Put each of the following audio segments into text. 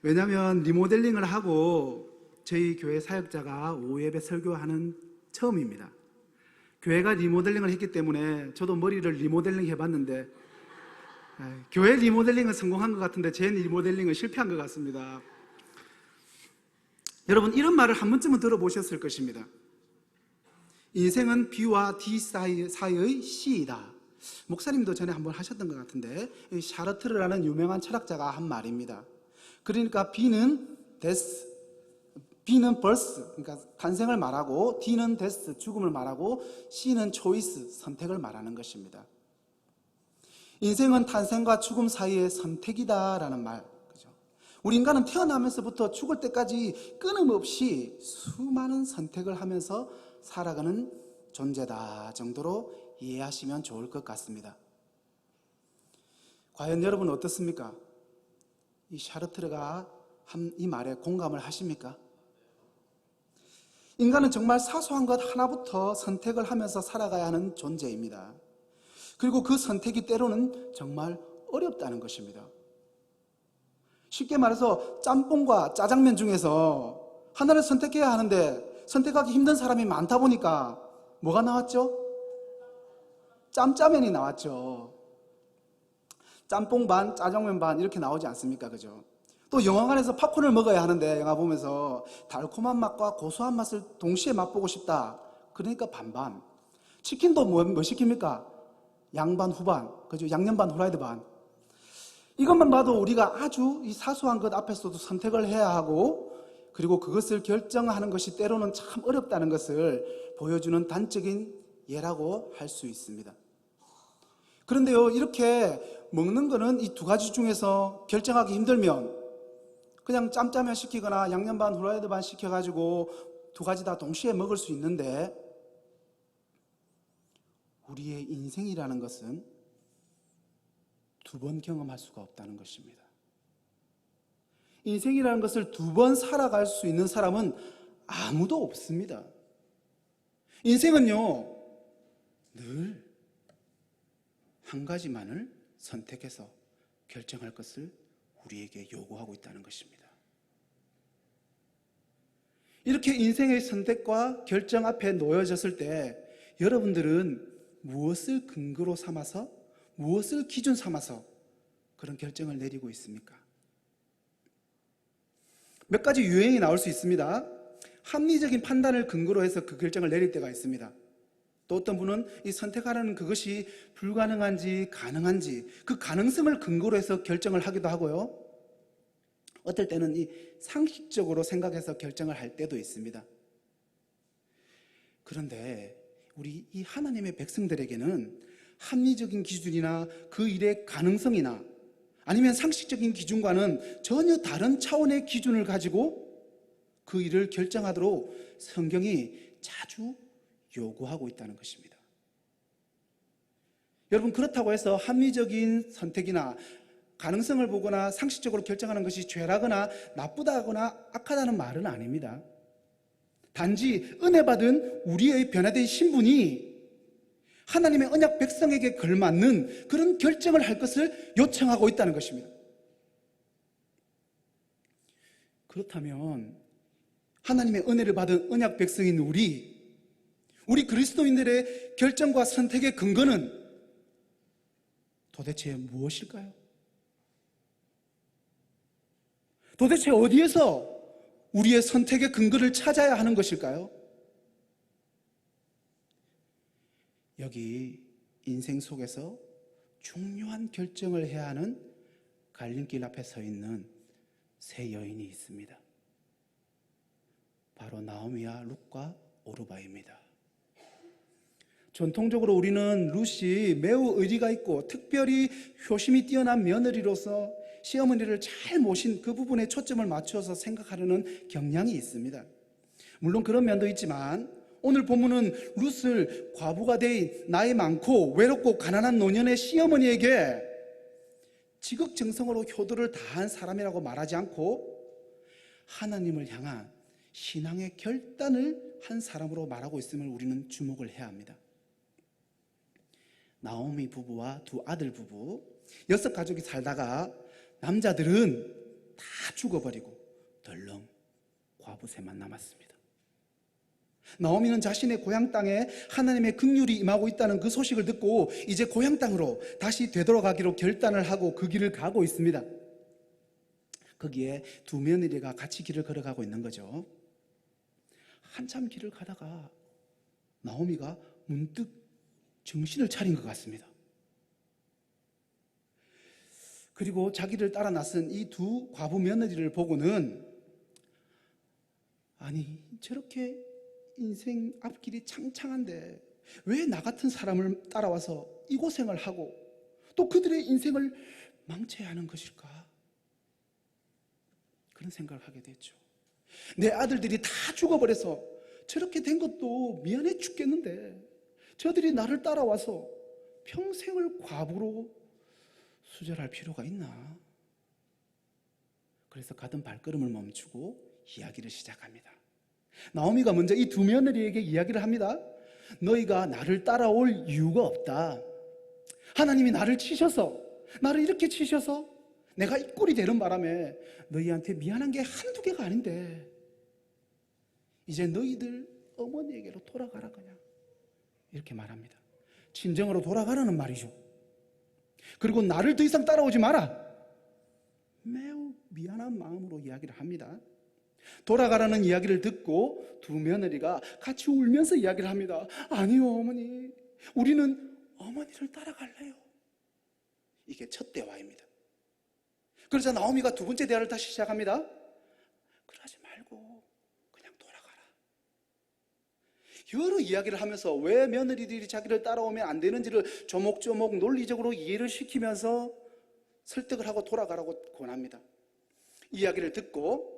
왜냐하면 리모델링을 하고 저희 교회 사역자가 오후 예배 설교하는 처음입니다. 교회가 리모델링을 했기 때문에 저도 머리를 리모델링 해봤는데 교회 리모델링은 성공한 것 같은데 제 리모델링은 실패한 것 같습니다. 여러분, 이런 말을 한 번쯤은 들어보셨을 것입니다. 인생은 B와 D 사이의 C이다. 목사님도 전에 한번 하셨던 것 같은데, 샤르트르라는 유명한 철학자가 한 말입니다. 그러니까 B는 데스, B는 birth, 그러니까 탄생을 말하고, D는 death, 죽음을 말하고, C는 choice, 선택을 말하는 것입니다. 인생은 탄생과 죽음 사이의 선택이다라는 말, 그죠? 우리 인간은 태어나면서부터 죽을 때까지 끊임없이 수많은 선택을 하면서 살아가는 존재다 정도로 이해하시면 좋을 것 같습니다. 과연 여러분 어떻습니까? 이 샤르트르가 한 이 말에 공감을 하십니까? 인간은 정말 사소한 것 하나부터 선택을 하면서 살아가야 하는 존재입니다. 그리고 그 선택이 때로는 정말 어렵다는 것입니다. 쉽게 말해서 짬뽕과 짜장면 중에서 하나를 선택해야 하는데 선택하기 힘든 사람이 많다 보니까 뭐가 나왔죠? 짬짜면이 나왔죠. 짬뽕 반, 짜장면 반 이렇게 나오지 않습니까? 그죠? 또 영화관에서 팝콘을 먹어야 하는데 영화 보면서 달콤한 맛과 고소한 맛을 동시에 맛보고 싶다. 그러니까 반반. 치킨도 뭐 시킵니까? 양반 후반, 그죠? 양념 반, 후라이드 반. 이것만 봐도 우리가 아주 이 사소한 것 앞에서도 선택을 해야 하고, 그리고 그것을 결정하는 것이 때로는 참 어렵다는 것을 보여주는 단적인 예라고 할 수 있습니다. 그런데요, 이렇게 먹는 거는 이 두 가지 중에서 결정하기 힘들면 그냥 짬짜면 시키거나 양념 반, 후라이드 반 시켜가지고 두 가지 다 동시에 먹을 수 있는데, 우리의 인생이라는 것은 두 번 경험할 수가 없다는 것입니다. 인생이라는 것을 두 번 살아갈 수 있는 사람은 아무도 없습니다. 인생은요, 늘 한 가지만을 선택해서 결정할 것을 우리에게 요구하고 있다는 것입니다. 이렇게 인생의 선택과 결정 앞에 놓여졌을 때 여러분들은 무엇을 근거로 삼아서, 무엇을 기준 삼아서 그런 결정을 내리고 있습니까? 몇 가지 유행이 나올 수 있습니다. 합리적인 판단을 근거로 해서 그 결정을 내릴 때가 있습니다. 또 어떤 분은 이 선택하라는 그것이 불가능한지 가능한지 그 가능성을 근거로 해서 결정을 하기도 하고요. 어떨 때는 이 상식적으로 생각해서 결정을 할 때도 있습니다. 그런데 우리 이 하나님의 백성들에게는 합리적인 기준이나 그 일의 가능성이나 아니면 상식적인 기준과는 전혀 다른 차원의 기준을 가지고 그 일을 결정하도록 성경이 자주 요구하고 있다는 것입니다. 여러분, 그렇다고 해서 합리적인 선택이나 가능성을 보거나 상식적으로 결정하는 것이 죄라거나 나쁘다거나 악하다는 말은 아닙니다. 단지 은혜 받은 우리의 변화된 신분이 하나님의 언약 백성에게 걸맞는 그런 결정을 할 것을 요청하고 있다는 것입니다. 그렇다면 하나님의 은혜를 받은 언약 백성인 우리 그리스도인들의 결정과 선택의 근거는 도대체 무엇일까요? 도대체 어디에서 우리의 선택의 근거를 찾아야 하는 것일까요? 여기 인생 속에서 중요한 결정을 해야 하는 갈림길 앞에 서 있는 세 여인이 있습니다. 바로 나오미와 룻과 오르바입니다. 전통적으로 우리는 룻이 매우 의리가 있고 특별히 효심이 뛰어난 며느리로서 시어머니를 잘 모신 그 부분에 초점을 맞춰서 생각하려는 경향이 있습니다. 물론 그런 면도 있지만 오늘 본문은 룻을 과부가 돼 나이 많고 외롭고 가난한 노년의 시어머니에게 지극정성으로 효도를 다한 사람이라고 말하지 않고 하나님을 향한 신앙의 결단을 한 사람으로 말하고 있음을 우리는 주목을 해야 합니다. 나오미 부부와 두 아들 부부 6가족이 살다가 남자들은 다 죽어버리고 덜렁 과부새만 남았습니다. 나오미는 자신의 고향 땅에 하나님의 긍휼이 임하고 있다는 그 소식을 듣고 이제 고향 땅으로 다시 되돌아가기로 결단을 하고 그 길을 가고 있습니다. 거기에 두 며느리가 같이 길을 걸어가고 있는 거죠. 한참 길을 가다가 나오미가 문득 정신을 차린 것 같습니다. 그리고 자기를 따라 나선 이 두 과부 며느리를 보고는, 아니 저렇게 인생 앞길이 창창한데 왜 나 같은 사람을 따라와서 이 고생을 하고 또 그들의 인생을 망쳐야 하는 것일까? 그런 생각을 하게 됐죠. 내 아들들이 다 죽어버려서 저렇게 된 것도 미안해 죽겠는데 저들이 나를 따라와서 평생을 과부로 수절할 필요가 있나? 그래서 가던 발걸음을 멈추고 이야기를 시작합니다. 나오미가 먼저 이 두 며느리에게 이야기를 합니다. 너희가 나를 따라올 이유가 없다. 하나님이 나를 치셔서, 나를 이렇게 치셔서 내가 이 꼴이 되는 바람에 너희한테 미안한 게 한두 개가 아닌데 이제 너희들 어머니에게로 돌아가라 그냥. 이렇게 말합니다. 친정으로 돌아가라는 말이죠. 그리고 나를 더 이상 따라오지 마라. 매우 미안한 마음으로 이야기를 합니다. 돌아가라는 이야기를 듣고 두 며느리가 같이 울면서 이야기를 합니다. 아니요 어머니, 우리는 어머니를 따라갈래요. 이게 첫 대화입니다. 그러자 나오미가 두 번째 대화를 다시 시작합니다. 그러지 말고 그냥 돌아가라. 여러 이야기를 하면서 왜 며느리들이 자기를 따라오면 안 되는지를 조목조목 논리적으로 이해를 시키면서 설득을 하고 돌아가라고 권합니다. 이야기를 듣고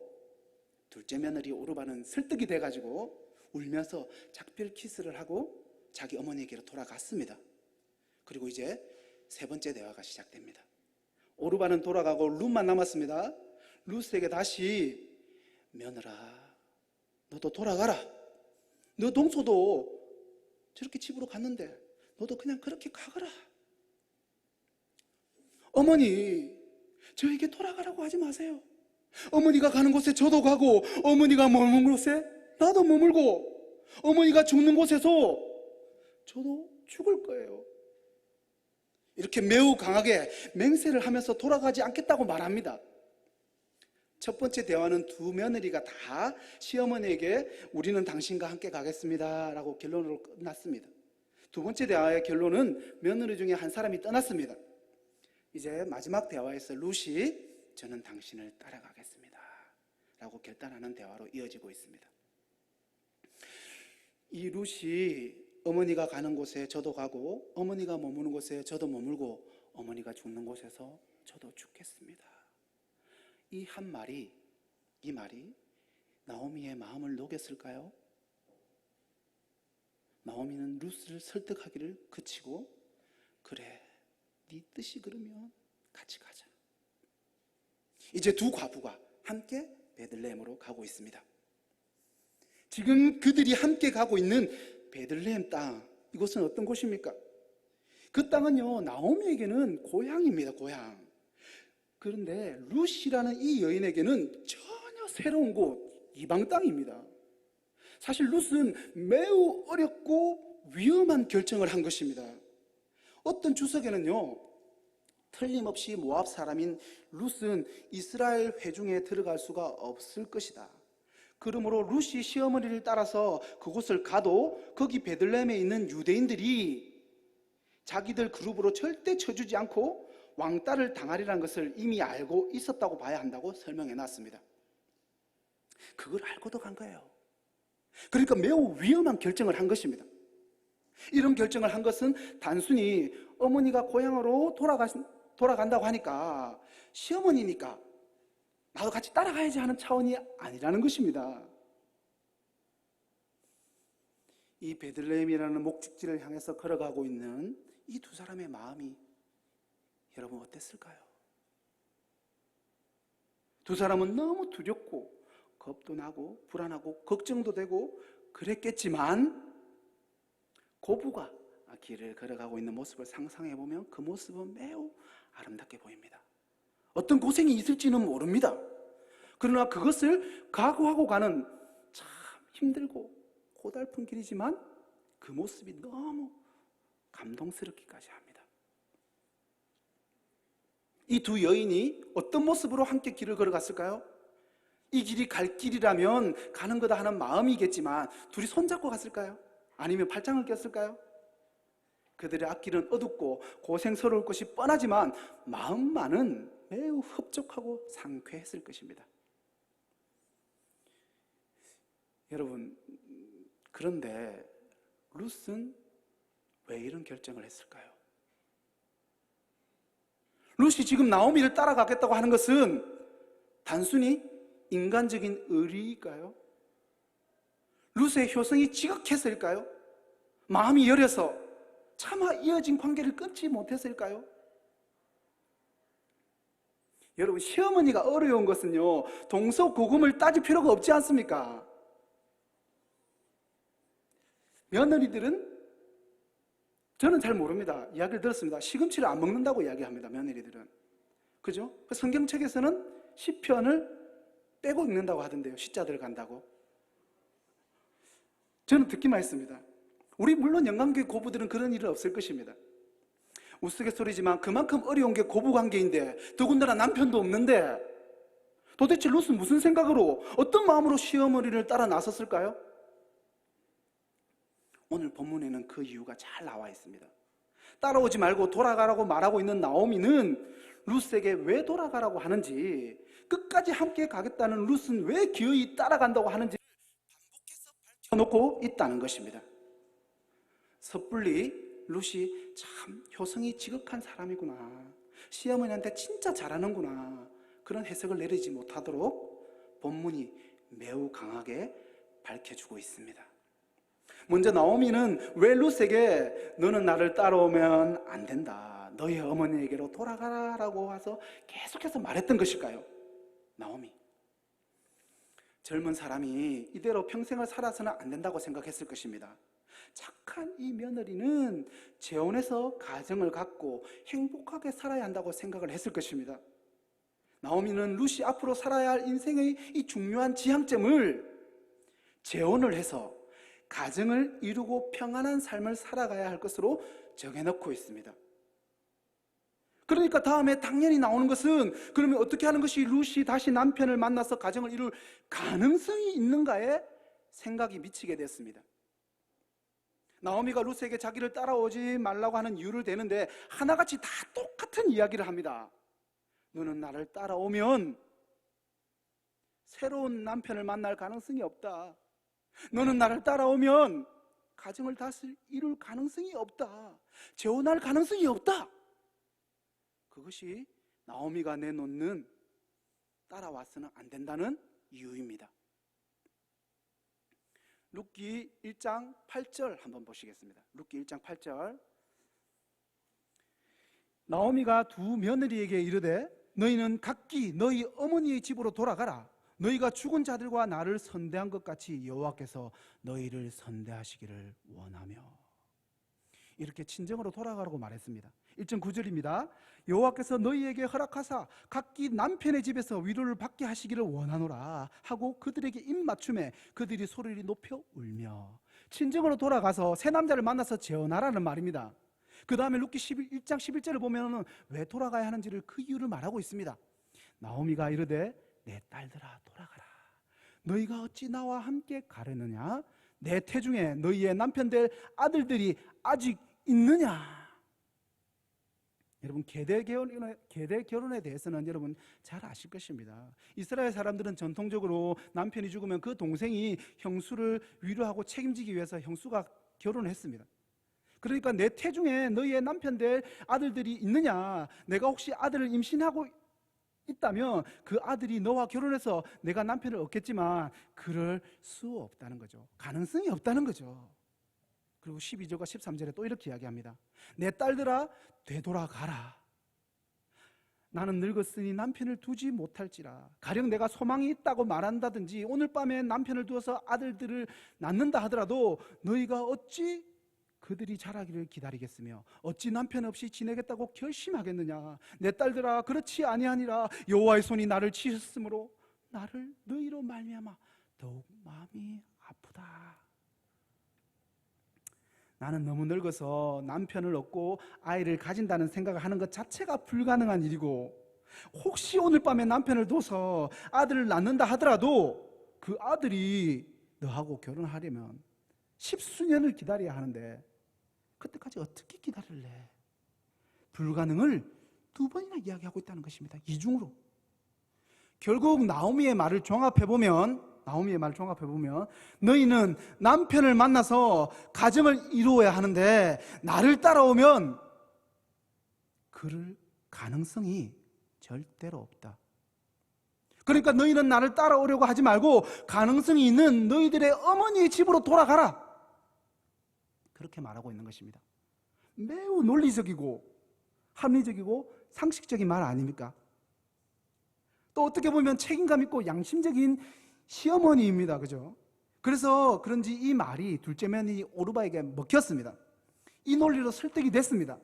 둘째 며느리 오르바는 설득이 돼가지고 울면서 작별 키스를 하고 자기 어머니에게로 돌아갔습니다. 그리고 이제 세 번째 대화가 시작됩니다. 오르바는 돌아가고 룻만 남았습니다. 룻에게 다시 며느라, 너도 돌아가라. 너 동서도 저렇게 집으로 갔는데 너도 그냥 그렇게 가거라. 어머니, 저에게 돌아가라고 하지 마세요. 어머니가 가는 곳에 저도 가고 어머니가 머무는 곳에 나도 머물고 어머니가 죽는 곳에서 저도 죽을 거예요. 이렇게 매우 강하게 맹세를 하면서 돌아가지 않겠다고 말합니다. 첫 번째 대화는 두 며느리가 다 시어머니에게 우리는 당신과 함께 가겠습니다 라고 결론으로 끝났습니다. 두 번째 대화의 결론은 며느리 중에 한 사람이 떠났습니다. 이제 마지막 대화에서 룻이 저는 당신을 따라가겠습니다 라고 결단하는 대화로 이어지고 있습니다. 이 룻이 어머니가 가는 곳에 저도 가고 어머니가 머무는 곳에 저도 머물고 어머니가 죽는 곳에서 저도 죽겠습니다. 이 한 말이, 이 말이 나오미의 마음을 녹였을까요? 나오미는 룻을 설득하기를 그치고 그래, 네 뜻이 그러면 같이 가자. 이제 두 과부가 함께 베들레헴으로 가고 있습니다. 지금 그들이 함께 가고 있는 베들레헴 땅, 이곳은 어떤 곳입니까? 그 땅은요, 나오미에게는 고향입니다. 고향. 그런데 룻이라는 이 여인에게는 전혀 새로운 곳, 이방 땅입니다. 사실 룻은 매우 어렵고 위험한 결정을 한 것입니다. 어떤 주석에는요, 틀림없이 모압 사람인 룻은 이스라엘 회중에 들어갈 수가 없을 것이다. 그러므로 룻이 시어머니를 따라서 그곳을 가도 거기 베들레헴에 있는 유대인들이 자기들 그룹으로 절대 쳐주지 않고 왕따를 당하리라는 것을 이미 알고 있었다고 봐야 한다고 설명해 놨습니다. 그걸 알고도 간 거예요. 그러니까 매우 위험한 결정을 한 것입니다. 이런 결정을 한 것은 단순히 어머니가 고향으로 돌아간다고 하니까 시어머니니까 나도 같이 따라가야지 하는 차원이 아니라는 것입니다. 이 베들레헴이라는 목적지를 향해서 걸어가고 있는 이 두 사람의 마음이 여러분 어땠을까요? 두 사람은 너무 두렵고 겁도 나고 불안하고 걱정도 되고 그랬겠지만 고부가 길을 걸어가고 있는 모습을 상상해 보면 그 모습은 매우 아름답게 보입니다. 어떤 고생이 있을지는 모릅니다. 그러나 그것을 각오하고 가는 참 힘들고 고달픈 길이지만 그 모습이 너무 감동스럽기까지 합니다. 이 두 여인이 어떤 모습으로 함께 길을 걸어갔을까요? 이 길이 갈 길이라면 가는 거다 하는 마음이겠지만 둘이 손잡고 갔을까요? 아니면 팔짱을 꼈을까요? 그들의 앞길은 어둡고 고생스러울 것이 뻔하지만 마음만은 매우 흡족하고 상쾌했을 것입니다. 여러분, 그런데 룻은 왜 이런 결정을 했을까요? 룻이 지금 나오미를 따라가겠다고 하는 것은 단순히 인간적인 의리일까요? 룻의 효성이 지극해서일까요? 마음이 여려서 차마 이어진 관계를 끊지 못했을까요? 여러분, 시어머니가 어려운 것은요, 동서고금을 따질 필요가 없지 않습니까? 며느리들은, 저는 잘 모릅니다. 이야기를 들었습니다. 시금치를 안 먹는다고 이야기합니다. 며느리들은. 그죠? 성경책에서는 시편을 빼고 읽는다고 하던데요. 시자 들어간다고. 저는 듣기만 했습니다. 우리 물론 영광교회 고부들은 그런 일은 없을 것입니다. 우스갯소리지만 그만큼 어려운 게 고부관계인데 더군다나 남편도 없는데 도대체 룻은 무슨 생각으로 어떤 마음으로 시어머니를 따라 나섰을까요? 오늘 본문에는 그 이유가 잘 나와 있습니다. 따라오지 말고 돌아가라고 말하고 있는 나오미는 룻에게 왜 돌아가라고 하는지, 끝까지 함께 가겠다는 룻은 왜 기어이 따라간다고 하는지 반복해서 밝혀놓고 있다는 것입니다. 섣불리 룻이 참 효성이 지극한 사람이구나, 시어머니한테 진짜 잘하는구나, 그런 해석을 내리지 못하도록 본문이 매우 강하게 밝혀주고 있습니다. 먼저 나오미는 왜 룻에게 너는 나를 따라오면 안 된다, 너희 어머니에게로 돌아가라라고 와서 계속해서 말했던 것일까요? 나오미, 젊은 사람이 이대로 평생을 살아서는 안 된다고 생각했을 것입니다. 착한 이 며느리는 재혼해서 가정을 갖고 행복하게 살아야 한다고 생각을 했을 것입니다. 나오미는 룻이 앞으로 살아야 할 인생의 이 중요한 지향점을 재혼을 해서 가정을 이루고 평안한 삶을 살아가야 할 것으로 정해놓고 있습니다. 그러니까 다음에 당연히 나오는 것은, 그러면 어떻게 하는 것이 룻이 다시 남편을 만나서 가정을 이룰 가능성이 있는가에 생각이 미치게 됐습니다. 나오미가 룻에게 자기를 따라오지 말라고 하는 이유를 대는데 하나같이 다 똑같은 이야기를 합니다. 너는 나를 따라오면 새로운 남편을 만날 가능성이 없다. 너는 나를 따라오면 가정을 다시 이룰 가능성이 없다. 재혼할 가능성이 없다. 그것이 나오미가 내놓는 따라와서는 안 된다는 이유입니다. 룻기 1장 8절 한번 보시겠습니다. 룻기 1장 8절. 나오미가 두 며느리에게 이르되 너희는 각기 너희 어머니의 집으로 돌아가라. 너희가 죽은 자들과 나를 선대한 것 같이 여호와께서 너희를 선대하시기를 원하며. 이렇게 친정으로 돌아가라고 말했습니다. 1장 9절입니다. 여호와께서 너희에게 허락하사 각기 남편의 집에서 위로를 받게 하시기를 원하노라 하고 그들에게 입맞춤에 그들이 소리를 높여 울며. 친정으로 돌아가서 새 남자를 만나서 재혼하라는 말입니다. 그 다음에 룻기 1장 11절을 보면 왜 돌아가야 하는지를 그 이유를 말하고 있습니다. 나오미가 이르되 내 딸들아 돌아가라. 너희가 어찌 나와 함께 가려느냐? 내 태중에 너희의 남편 될 아들들이 아직 있느냐? 여러분, 계대 결혼에 대해서는 여러분 잘 아실 것입니다. 이스라엘 사람들은 전통적으로 남편이 죽으면 그 동생이 형수를 위로하고 책임지기 위해서 형수가 결혼을 했습니다. 그러니까 내 태중에 너희의 남편 될 아들들이 있느냐? 내가 혹시 아들을 임신하고 있다면 그 아들이 너와 결혼해서 내가 남편을 얻겠지만 그럴 수 없다는 거죠. 가능성이 없다는 거죠. 그리고 12절과 13절에 또 이렇게 이야기합니다. 내 딸들아 되돌아가라. 나는 늙었으니 남편을 두지 못할지라. 가령 내가 소망이 있다고 말한다든지 오늘 밤에 남편을 두어서 아들들을 낳는다 하더라도 너희가 어찌 그들이 자라기를 기다리겠으며 어찌 남편 없이 지내겠다고 결심하겠느냐? 내 딸들아 그렇지 아니하니라. 여호와의 손이 나를 치셨으므로 나를 너희로 말미암아 더욱 마음이 아프다. 나는 너무 늙어서 남편을 얻고 아이를 가진다는 생각을 하는 것 자체가 불가능한 일이고, 혹시 오늘 밤에 남편을 둬서 아들을 낳는다 하더라도 그 아들이 너하고 결혼하려면 십수년을 기다려야 하는데 그때까지 어떻게 기다릴래? 불가능을 2번이나 이야기하고 있다는 것입니다. 이중으로. 결국 나오미의 말을 종합해보면 너희는 남편을 만나서 가정을 이루어야 하는데 나를 따라오면 그럴 가능성이 절대로 없다. 그러니까 너희는 나를 따라오려고 하지 말고 가능성이 있는 너희들의 어머니의 집으로 돌아가라. 그렇게 말하고 있는 것입니다. 매우 논리적이고 합리적이고 상식적인 말 아닙니까? 또 어떻게 보면 책임감 있고 양심적인 시어머니입니다. 그죠? 그래서 그런지 이 말이 둘째 며느리 오르바에게 먹혔습니다. 이 논리로 설득이 됐습니다.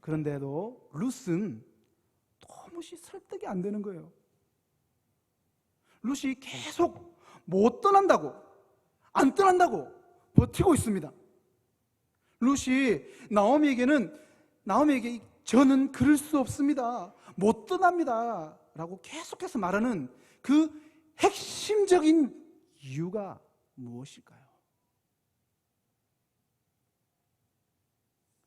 그런데도 룻은 도무지 설득이 안 되는 거예요. 룻이 계속 못 떠난다고, 안 떠난다고 버티고 있습니다. 룻이 나오미에게 저는 그럴 수 없습니다, 못 떠납니다 라고 계속해서 말하는 그 핵심적인 이유가 무엇일까요?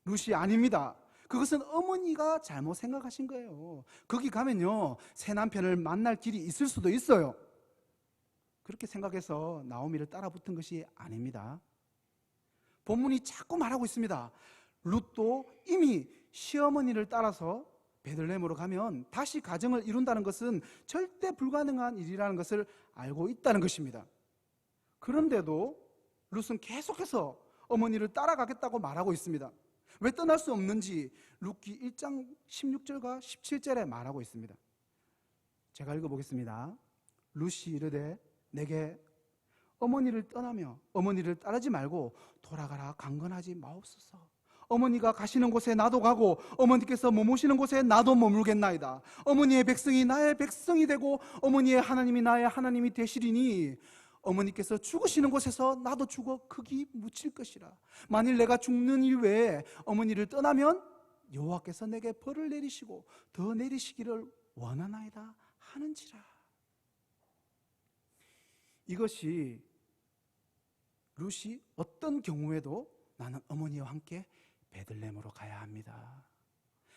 룻이 아닙니다. 그것은 어머니가 잘못 생각하신 거예요. 거기 가면요, 새 남편을 만날 길이 있을 수도 있어요. 그렇게 생각해서 나오미를 따라붙은 것이 아닙니다. 본문이 자꾸 말하고 있습니다. 룻도 이미 시어머니를 따라서 베들레헴으로 가면 다시 가정을 이룬다는 것은 절대 불가능한 일이라는 것을 알고 있다는 것입니다. 그런데도 룻은 계속해서 어머니를 따라가겠다고 말하고 있습니다. 왜 떠날 수 없는지 룻기 1장 16절과 17절에 말하고 있습니다. 제가 읽어보겠습니다. 룻이 이르되 내게 어머니를 떠나며 어머니를 따르지 말고 돌아가라 강건하지 마옵소서. 어머니가 가시는 곳에 나도 가고 어머니께서 머무시는 곳에 나도 머물겠나이다. 어머니의 백성이 나의 백성이 되고 어머니의 하나님이 나의 하나님이 되시리니 어머니께서 죽으시는 곳에서 나도 죽어 거기 묻힐 것이라. 만일 내가 죽는 이외에 어머니를 떠나면 여호와께서 내게 벌을 내리시고 더 내리시기를 원하나이다 하는지라. 이것이 룻이 어떤 경우에도 나는 어머니와 함께 베들레헴으로 가야 합니다,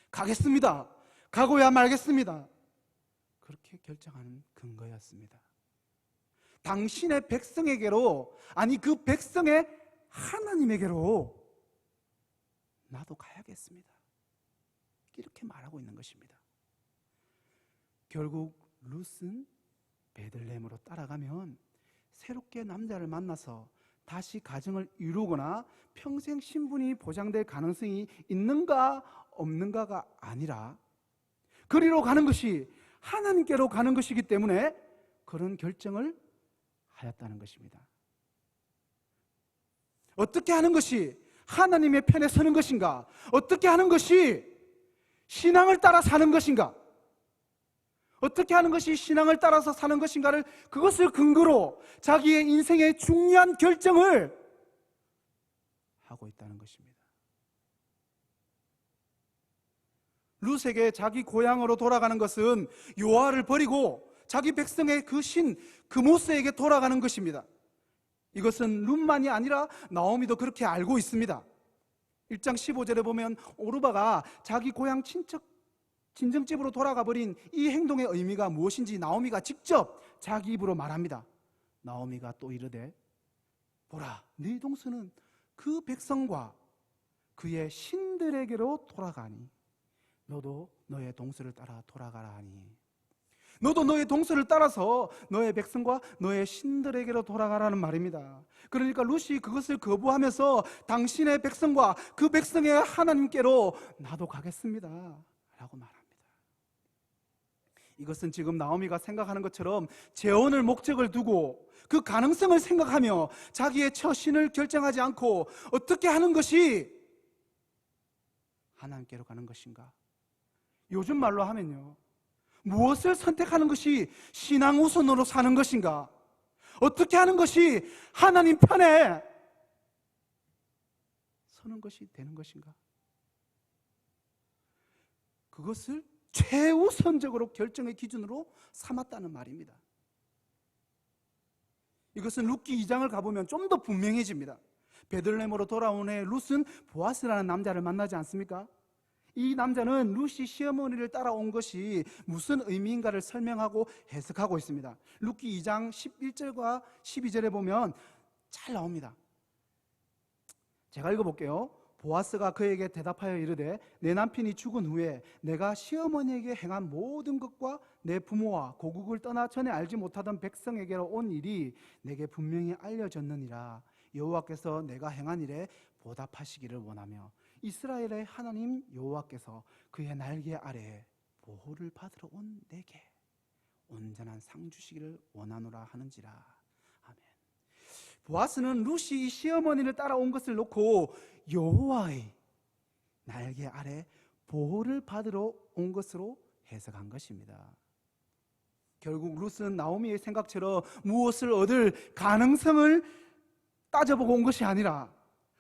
가겠습니다, 가고야 말겠습니다, 그렇게 결정하는 근거였습니다. 당신의 백성에게로, 아니 그 백성의 하나님에게로 나도 가야겠습니다, 이렇게 말하고 있는 것입니다. 결국 룻은 베들레헴으로 따라가면 새롭게 남자를 만나서 다시 가정을 이루거나 평생 신분이 보장될 가능성이 있는가 없는가가 아니라 그리로 가는 것이 하나님께로 가는 것이기 때문에 그런 결정을 하였다는 것입니다. 어떻게 하는 것이 하나님의 편에 서는 것인가? 어떻게 하는 것이 신앙을 따라 사는 것인가? 어떻게 하는 것이 신앙을 따라서 사는 것인가를, 그것을 근거로 자기의 인생의 중요한 결정을 하고 있다는 것입니다. 룻에게 자기 고향으로 돌아가는 것은 요아를 버리고 자기 백성의 그 신, 그 모세에게 돌아가는 것입니다. 이것은 룻만이 아니라 나오미도 그렇게 알고 있습니다. 1장 15절에 보면 오르바가 자기 고향 친정집으로 돌아가 버린 이 행동의 의미가 무엇인지 나오미가 직접 자기 입으로 말합니다. 나오미가 또 이르되 보라, 네 동서는 그 백성과 그의 신들에게로 돌아가니 너도 너의 동서를 따라 돌아가라 하니, 너도 너의 동서를 따라서 너의 백성과 너의 신들에게로 돌아가라는 말입니다. 그러니까 룻이 그것을 거부하면서 당신의 백성과 그 백성의 하나님께로 나도 가겠습니다 라고 말합니다. 이것은 지금 나오미가 생각하는 것처럼 재혼을 목적을 두고 그 가능성을 생각하며 자기의 처신을 결정하지 않고 어떻게 하는 것이 하나님께로 가는 것인가? 요즘 말로 하면요, 무엇을 선택하는 것이 신앙 우선으로 사는 것인가? 어떻게 하는 것이 하나님 편에 서는 것이 되는 것인가? 그것을 최우선적으로 결정의 기준으로 삼았다는 말입니다. 이것은 룻기 2장을 가보면 좀 더 분명해집니다. 베들레헴으로 돌아온 후에 룻은 보아스라는 남자를 만나지 않습니까? 이 남자는 룻이 시어머니를 따라온 것이 무슨 의미인가를 설명하고 해석하고 있습니다. 룻기 2장 11절과 12절에 보면 잘 나옵니다. 제가 읽어볼게요. 보아스가 그에게 대답하여 이르되 내 남편이 죽은 후에 내가 시어머니에게 행한 모든 것과 내 부모와 고국을 떠나 전에 알지 못하던 백성에게로 온 일이 내게 분명히 알려졌느니라. 여호와께서 내가 행한 일에 보답하시기를 원하며 이스라엘의 하나님 여호와께서 그의 날개 아래에 보호를 받으러 온 내게 온전한 상 주시기를 원하노라 하는지라. 아멘. 보아스는 룻이 시어머니를 따라온 것을 놓고 여호와의 날개 아래 보호를 받으러 온 것으로 해석한 것입니다. 결국 룻은 나오미의 생각처럼 무엇을 얻을 가능성을 따져보고 온 것이 아니라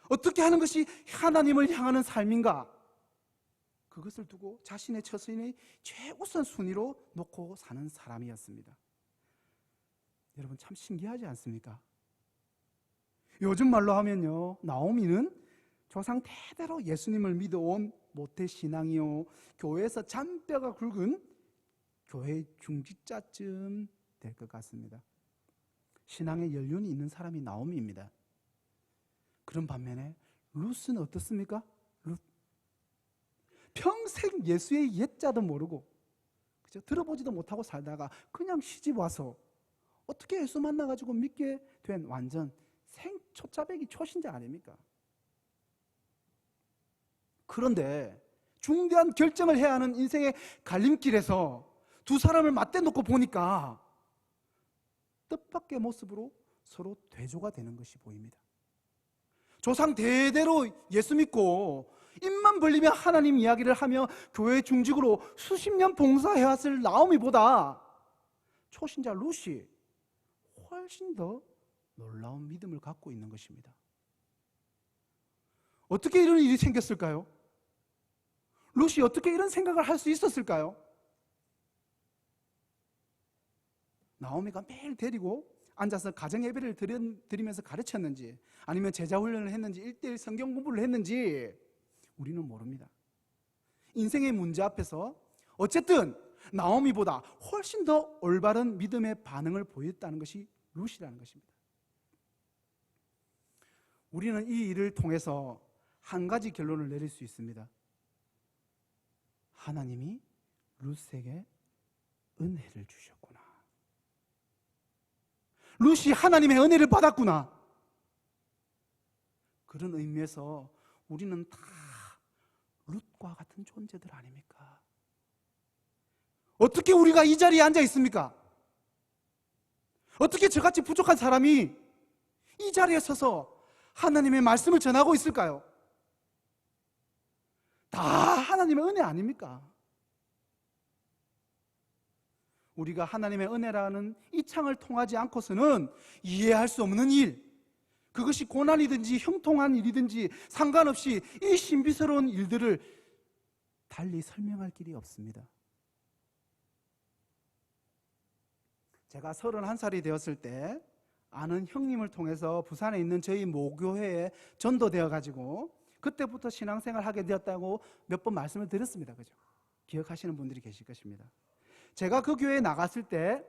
어떻게 하는 것이 하나님을 향하는 삶인가, 그것을 두고 자신의 처신의 최우선 순위로 놓고 사는 사람이었습니다. 여러분 참 신기하지 않습니까? 요즘 말로 하면요, 나오미는 조상 대대로 예수님을 믿어온 모태신앙이요, 교회에서 잔뼈가 굵은 교회의 중직자쯤 될 것 같습니다. 신앙의 연륜이 있는 사람이 나오미입니다. 그런 반면에 룻은 어떻습니까? 룻 평생 예수의 옛자도 모르고 그죠? 들어보지도 못하고 살다가 그냥 시집 와서 어떻게 예수 만나가지고 믿게 된 완전 초짜배기 초신자 아닙니까? 그런데 중대한 결정을 해야 하는 인생의 갈림길에서 두 사람을 맞대놓고 보니까 뜻밖의 모습으로 서로 대조가 되는 것이 보입니다. 조상 대대로 예수 믿고 입만 벌리면 하나님 이야기를 하며 교회 중직으로 수십 년 봉사해왔을 나오미보다 초신자 룻이 훨씬 더 놀라운 믿음을 갖고 있는 것입니다. 어떻게 이런 일이 생겼을까요? 룻이 어떻게 이런 생각을 할 수 있었을까요? 나오미가 매일 데리고 앉아서 가정 예배를 드리면서 가르쳤는지, 아니면 제자 훈련을 했는지, 1:1 성경 공부를 했는지 우리는 모릅니다. 인생의 문제 앞에서 어쨌든 나오미보다 훨씬 더 올바른 믿음의 반응을 보였다는 것이 룻이라는 것입니다. 우리는 이 일을 통해서 한 가지 결론을 내릴 수 있습니다. 하나님이 룻에게 은혜를 주셨구나. 룻이 하나님의 은혜를 받았구나. 그런 의미에서 우리는 다 룻과 같은 존재들 아닙니까? 어떻게 우리가 이 자리에 앉아 있습니까? 어떻게 저같이 부족한 사람이 이 자리에 서서 하나님의 말씀을 전하고 있을까요? 다 하나님의 은혜 아닙니까? 우리가 하나님의 은혜라는 이 창을 통하지 않고서는 이해할 수 없는 일, 그것이 고난이든지 형통한 일이든지 상관없이 이 신비스러운 일들을 달리 설명할 길이 없습니다. 제가 31살이 되었을 때 아는 형님을 통해서 부산에 있는 저희 모교회에 전도되어 가지고 그때부터 신앙생활 하게 되었다고 몇 번 말씀을 드렸습니다. 그죠? 기억하시는 분들이 계실 것입니다. 제가 그 교회에 나갔을 때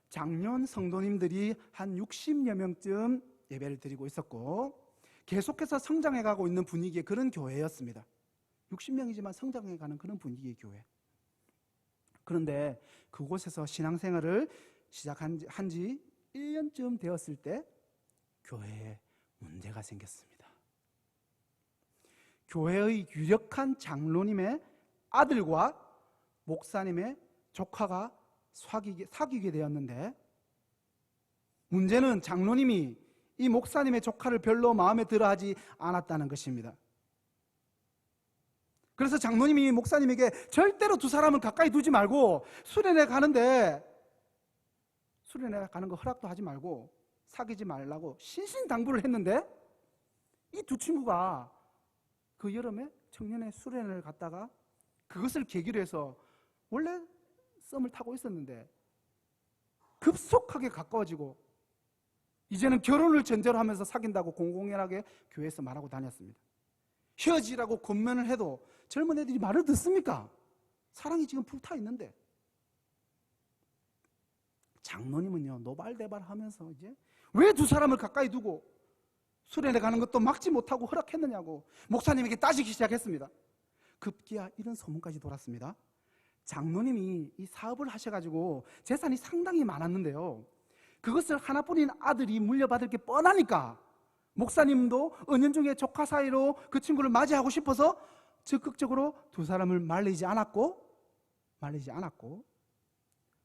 장년 성도님들이 한 60여 명쯤 예배를 드리고 있었고 계속해서 성장해가고 있는 분위기의 그런 교회였습니다. 60명이지만 성장해가는 그런 분위기의 교회. 그런데 그곳에서 신앙생활을 시작한 지 1년쯤 되었을 때 교회에 문제가 생겼습니다. 교회의 유력한 장로님의 아들과 목사님의 조카가 사귀게 되었는데, 문제는 장로님이 이 목사님의 조카를 별로 마음에 들어하지 않았다는 것입니다. 그래서 장로님이 목사님에게 절대로 두 사람을 가까이 두지 말고 수련회 가는 거 허락도 하지 말고 사귀지 말라고 신신당부를 했는데, 이 두 친구가 그 여름에 청년의 수련회를 갔다가 그것을 계기로 해서 원래 썸을 타고 있었는데 급속하게 가까워지고 이제는 결혼을 전제로 하면서 사귄다고 공공연하게 교회에서 말하고 다녔습니다. 헤어지라고 권면을 해도 젊은 애들이 말을 듣습니까? 사랑이 지금 불타 있는데. 장로님은요, 노발대발하면서 이제 왜 두 사람을 가까이 두고 수련회 가는 것도 막지 못하고 허락했느냐고 목사님에게 따지기 시작했습니다. 급기야 이런 소문까지 돌았습니다. 장로님이 이 사업을 하셔가지고 재산이 상당히 많았는데요, 그것을 하나뿐인 아들이 물려받을 게 뻔하니까 목사님도 은연중에 조카 사이로 그 친구를 맞이하고 싶어서 적극적으로 두 사람을 말리지 않았고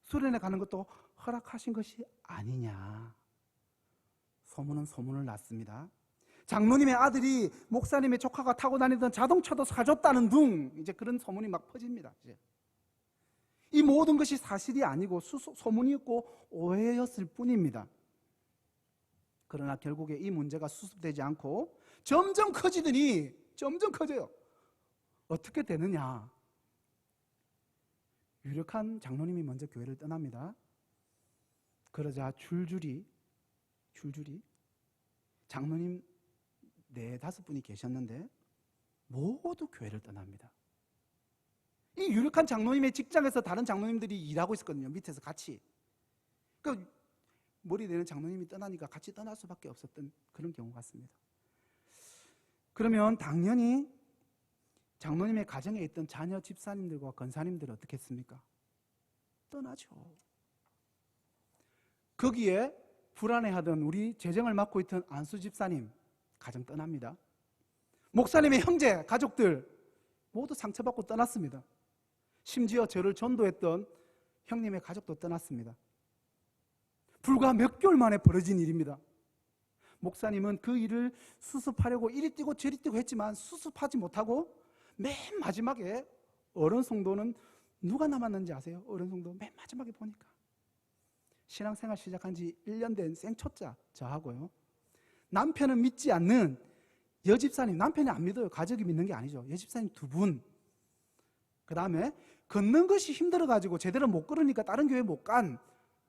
수련회 가는 것도 허락하신 것이 아니냐. 소문은 소문을 났습니다. 장로님의 아들이 목사님의 조카가 타고 다니던 자동차도 사줬다는 둥, 이제 그런 소문이 막 퍼집니다. 이제. 이 모든 것이 사실이 아니고 소문이었고 오해였을 뿐입니다. 그러나 결국에 이 문제가 수습되지 않고 점점 커져요. 어떻게 되느냐? 유력한 장로님이 먼저 교회를 떠납니다. 그러자 줄줄이 장로님 4-5분이 계셨는데 모두 교회를 떠납니다. 이 유력한 장로님의 직장에서 다른 장로님들이 일하고 있었거든요. 밑에서 같이. 그러니까 머리 내는 장로님이 떠나니까 같이 떠날 수밖에 없었던 그런 경우 같습니다. 그러면 당연히 장로님의 가정에 있던 자녀 집사님들과 권사님들은 어떻게 했습니까? 떠나죠. 거기에 불안해하던 우리 재정을 맡고 있던 안수 집사님 가정 떠납니다. 목사님의 형제, 가족들 모두 상처받고 떠났습니다. 심지어 저를 전도했던 형님의 가족도 떠났습니다. 불과 몇 개월 만에 벌어진 일입니다. 목사님은 그 일을 수습하려고 이리 뛰고 저리 뛰고 했지만 수습하지 못하고 맨 마지막에 어른 성도는 누가 남았는지 아세요? 어른 성도 맨 마지막에 보니까 신앙생활 시작한 지 1년 된 생초짜 저하고요, 남편은 믿지 않는 여집사님, 남편이 안 믿어요. 가족이 믿는 게 아니죠. 여집사님 2분, 그 다음에 걷는 것이 힘들어가지고 제대로 못 걸으니까 다른 교회 못 간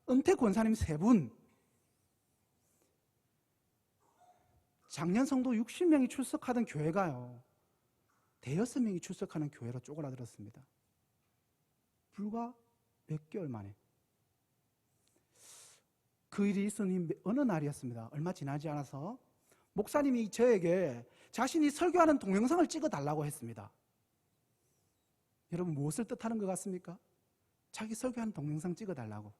은퇴 권사님 3분, 작년 성도 60명이 출석하던 교회가요, 5-6명이 출석하는 교회로 쪼그라들었습니다. 불과 몇 개월 만에. 그 일이 있은 어느 날이었습니다. 얼마 지나지 않아서 목사님이 저에게 자신이 설교하는 동영상을 찍어달라고 했습니다. 여러분, 무엇을 뜻하는 것 같습니까? 자기 설교하는 동영상 찍어달라고.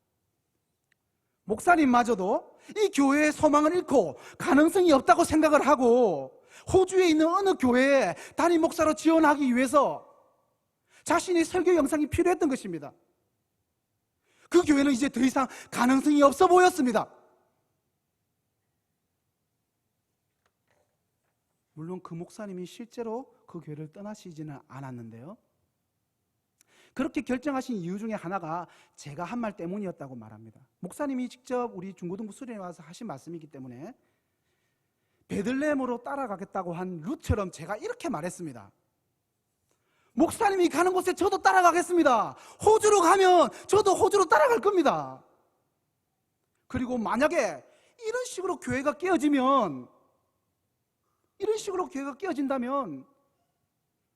목사님마저도 이 교회의 소망을 잃고 가능성이 없다고 생각을 하고 호주에 있는 어느 교회에 담임 목사로 지원하기 위해서 자신의 설교 영상이 필요했던 것입니다. 그 교회는 이제 더 이상 가능성이 없어 보였습니다. 물론 그 목사님이 실제로 그 교회를 떠나시지는 않았는데요, 그렇게 결정하신 이유 중에 하나가 제가 한 말 때문이었다고 말합니다. 목사님이 직접 우리 중고등부 수련회 와서 하신 말씀이기 때문에 베들레헴으로 따라가겠다고 한 룻처럼 제가 이렇게 말했습니다. 목사님이 가는 곳에 저도 따라가겠습니다. 호주로 가면 저도 호주로 따라갈 겁니다. 그리고 만약에 이런 식으로 교회가 깨어진다면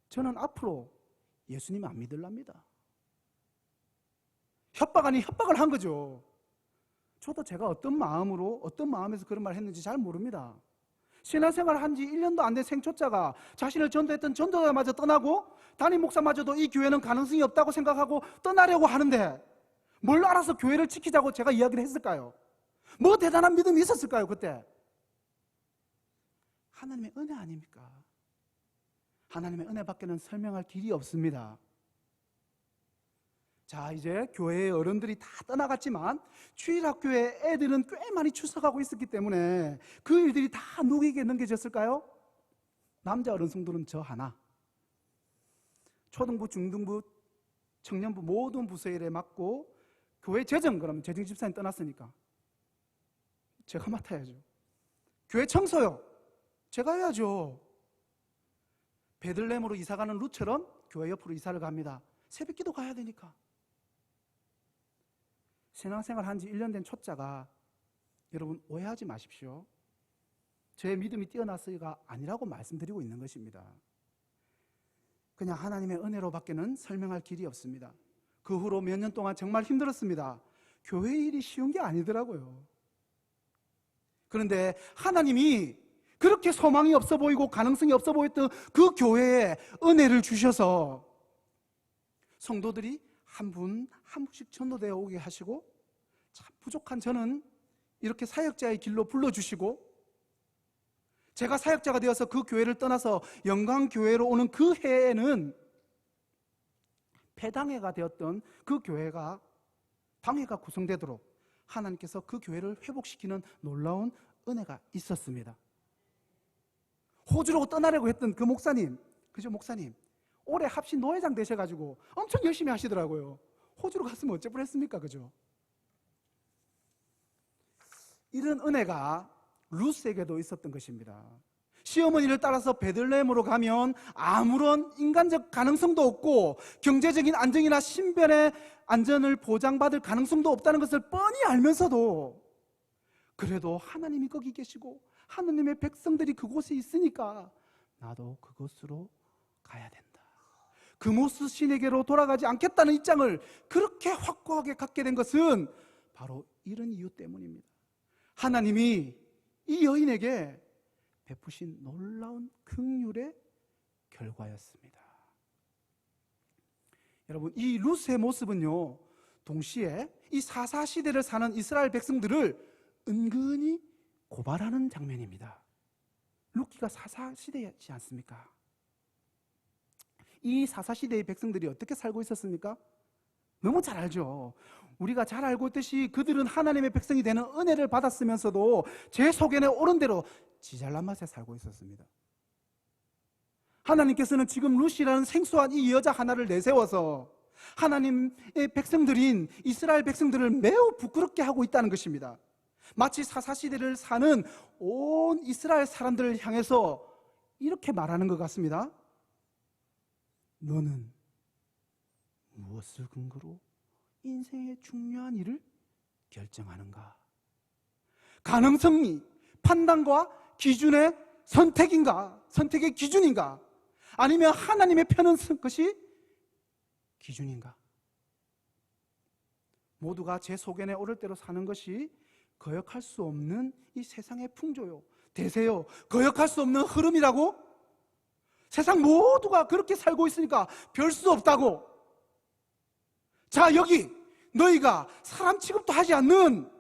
저는 앞으로 예수님 안 믿을랍니다. 협박 아닌 협박을 한 거죠. 저도 제가 어떤 마음에서 그런 말을 했는지 잘 모릅니다. 신앙생활 한 지 1년도 안 된 생초자가 자신을 전도했던 전도자마저 떠나고 담임 목사마저도 이 교회는 가능성이 없다고 생각하고 떠나려고 하는데 뭘 알아서 교회를 지키자고 제가 이야기를 했을까요? 뭐 대단한 믿음이 있었을까요, 그때? 하나님의 은혜 아닙니까? 하나님의 은혜밖에는 설명할 길이 없습니다. 자, 이제 교회의 어른들이 다 떠나갔지만 주일학교에 애들은 꽤 많이 출석하고 있었기 때문에 그 일들이 다 누구에게 넘겨졌을까요? 남자 어른 성도는 저 하나. 초등부, 중등부, 청년부 모든 부서에 일에 맡고, 교회 재정, 그러면 재정 집사님 떠났으니까 제가 맡아야죠. 교회 청소요, 제가 해야죠. 베들레헴으로 이사가는 룻처럼 교회 옆으로 이사를 갑니다. 새벽기도 가야 되니까. 신앙생활 한 지 1년 된 초짜가, 여러분 오해하지 마십시오. 제 믿음이 뛰어났으니까 아니라고 말씀드리고 있는 것입니다. 그냥 하나님의 은혜로 밖에는 설명할 길이 없습니다. 그 후로 몇 년 동안 정말 힘들었습니다. 교회 일이 쉬운 게 아니더라고요. 그런데 하나님이 그렇게 소망이 없어 보이고 가능성이 없어 보였던 그 교회에 은혜를 주셔서 성도들이 한 분 한 분씩 전도되어 오게 하시고, 참 부족한 저는 이렇게 사역자의 길로 불러주시고, 제가 사역자가 되어서 그 교회를 떠나서 영광교회로 오는 그 해에는 폐당회가 되었던 그 교회가 당회가 구성되도록 하나님께서 그 교회를 회복시키는 놀라운 은혜가 있었습니다. 호주로 떠나려고 했던 그 목사님, 그죠? 목사님 올해 합신 노회장 되셔가지고 엄청 열심히 하시더라고요. 호주로 갔으면 어째 뻔했습니까? 그죠? 이런 은혜가 룻에게도 있었던 것입니다. 시어머니를 따라서 베들레헴으로 가면 아무런 인간적 가능성도 없고 경제적인 안정이나 신변의 안전을 보장받을 가능성도 없다는 것을 뻔히 알면서도, 그래도 하나님이 거기 계시고 하나님의 백성들이 그곳에 있으니까 나도 그곳으로 가야 된다, 그모스 신에게로 돌아가지 않겠다는 입장을 그렇게 확고하게 갖게 된 것은 바로 이런 이유 때문입니다. 하나님이 이 여인에게 베푸신 놀라운 긍휼의 결과였습니다. 여러분, 이 룻의 모습은요, 동시에 이 사사시대를 사는 이스라엘 백성들을 은근히 고발하는 장면입니다. 룻기가 사사시대였지 않습니까? 이 사사시대의 백성들이 어떻게 살고 있었습니까? 너무 잘 알죠. 우리가 잘 알고 있듯이 그들은 하나님의 백성이 되는 은혜를 받았으면서도 제 소견에 오른 대로 지잘난 맛에 살고 있었습니다. 하나님께서는 지금 룻이라는 생소한 이 여자 하나를 내세워서 하나님의 백성들인 이스라엘 백성들을 매우 부끄럽게 하고 있다는 것입니다. 마치 사사시대를 사는 온 이스라엘 사람들을 향해서 이렇게 말하는 것 같습니다. 너는 무엇을 근거로 인생의 중요한 일을 결정하는가? 가능성이 판단과 기준의 선택인가? 선택의 기준인가? 아니면 하나님의 편은 것이 기준인가? 모두가 제 소견에 오를 대로 사는 것이 거역할 수 없는 이 세상의 풍조요, 대세요, 거역할 수 없는 흐름이라고? 세상 모두가 그렇게 살고 있으니까 별 수 없다고. 자, 여기 너희가 사람 취급도 하지 않는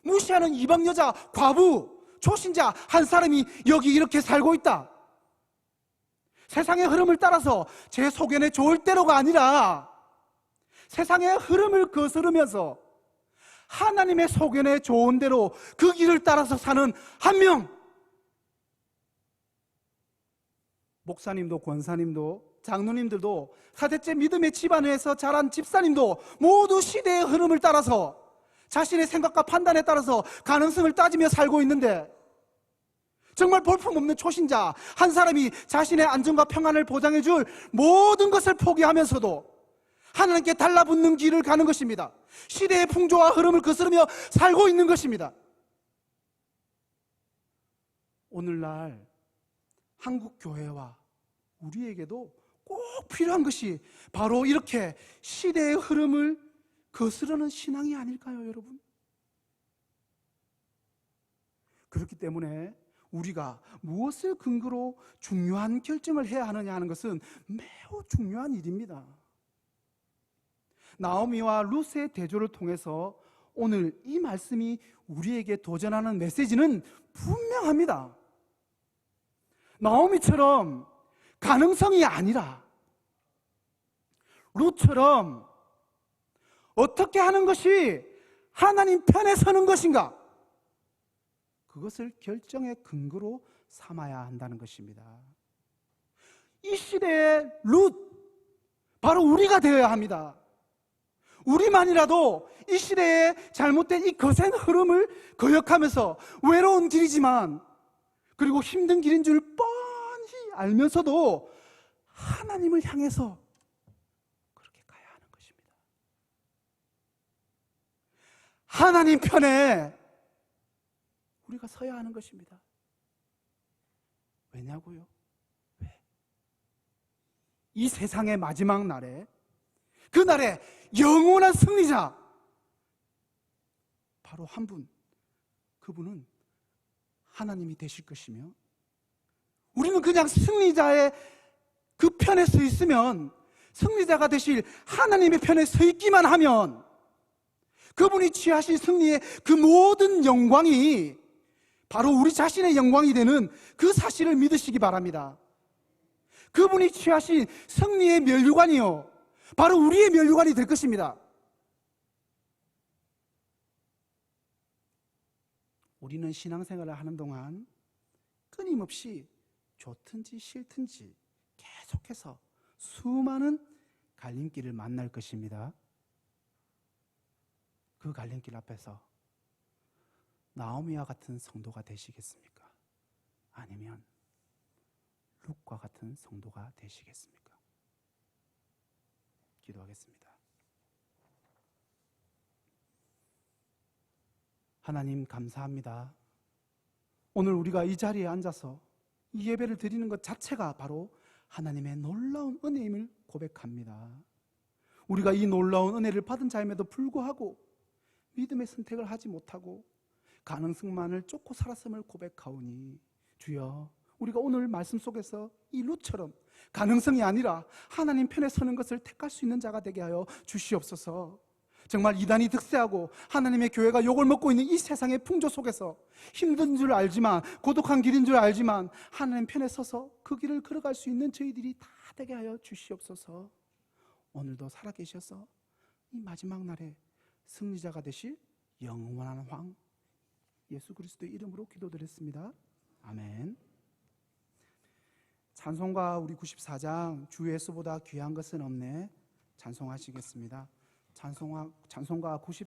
무시하는 이방 여자, 과부, 초신자 한 사람이 여기 이렇게 살고 있다. 세상의 흐름을 따라서 제 소견에 좋을 대로가 아니라 세상의 흐름을 거스르면서 하나님의 소견에 좋은 대로 그 길을 따라서 사는 한 명, 목사님도 권사님도 장로님들도 사대째 믿음의 집안에서 자란 집사님도 모두 시대의 흐름을 따라서 자신의 생각과 판단에 따라서 가능성을 따지며 살고 있는데, 정말 볼품없는 초신자 한 사람이 자신의 안전과 평안을 보장해 줄 모든 것을 포기하면서도 하나님께 달라붙는 길을 가는 것입니다. 시대의 풍조와 흐름을 거스르며 살고 있는 것입니다. 오늘날 한국 교회와 우리에게도 꼭 필요한 것이 바로 이렇게 시대의 흐름을 거스르는 신앙이 아닐까요, 여러분? 그렇기 때문에 우리가 무엇을 근거로 중요한 결정을 해야 하느냐 하는 것은 매우 중요한 일입니다. 나오미와 룻의 대조를 통해서 오늘 이 말씀이 우리에게 도전하는 메시지는 분명합니다. 나오미처럼 가능성이 아니라 룻처럼 어떻게 하는 것이 하나님 편에 서는 것인가, 그것을 결정의 근거로 삼아야 한다는 것입니다. 이 시대의 룻, 바로 우리가 되어야 합니다. 우리만이라도 이 시대의 잘못된 이 거센 흐름을 거역하면서 외로운 길이지만, 그리고 힘든 길인 줄 뻔히 알면서도 하나님을 향해서 그렇게 가야 하는 것입니다. 하나님 편에 우리가 서야 하는 것입니다. 왜냐고요? 왜? 이 세상의 마지막 날에, 그날에 영원한 승리자 바로 한 분, 그분은 하나님이 되실 것이며, 우리는 그냥 승리자의 그 편에 서 있으면, 승리자가 되실 하나님의 편에 서 있기만 하면 그분이 취하신 승리의 그 모든 영광이 바로 우리 자신의 영광이 되는 그 사실을 믿으시기 바랍니다. 그분이 취하신 승리의 면류관이요, 바로 우리의 면류관이 될 것입니다. 우리는 신앙생활을 하는 동안 끊임없이 좋든지 싫든지 계속해서 수많은 갈림길을 만날 것입니다. 그 갈림길 앞에서 나오미와 같은 성도가 되시겠습니까? 아니면 룻과 같은 성도가 되시겠습니까? 기도하겠습니다. 하나님 감사합니다. 오늘 우리가 이 자리에 앉아서 이 예배를 드리는 것 자체가 바로 하나님의 놀라운 은혜임을 고백합니다. 우리가 이 놀라운 은혜를 받은 자임에도 불구하고 믿음의 선택을 하지 못하고 가능성만을 쫓고 살았음을 고백하오니, 주여, 우리가 오늘 말씀 속에서 이 룻처럼 가능성이 아니라 하나님 편에 서는 것을 택할 수 있는 자가 되게 하여 주시옵소서. 정말 이단이 득세하고 하나님의 교회가 욕을 먹고 있는 이 세상의 풍조 속에서 힘든 줄 알지만, 고독한 길인 줄 알지만 하나님 편에 서서 그 길을 걸어갈 수 있는 저희들이 다 되게 하여 주시옵소서. 오늘도 살아계셔서 이 마지막 날에 승리자가 되실 영원한 왕 예수 그리스도의 이름으로 기도드렸습니다. 아멘. 찬송가 우리 94장 주 예수보다 귀한 것은 없네 찬송하시겠습니다. 찬송가 94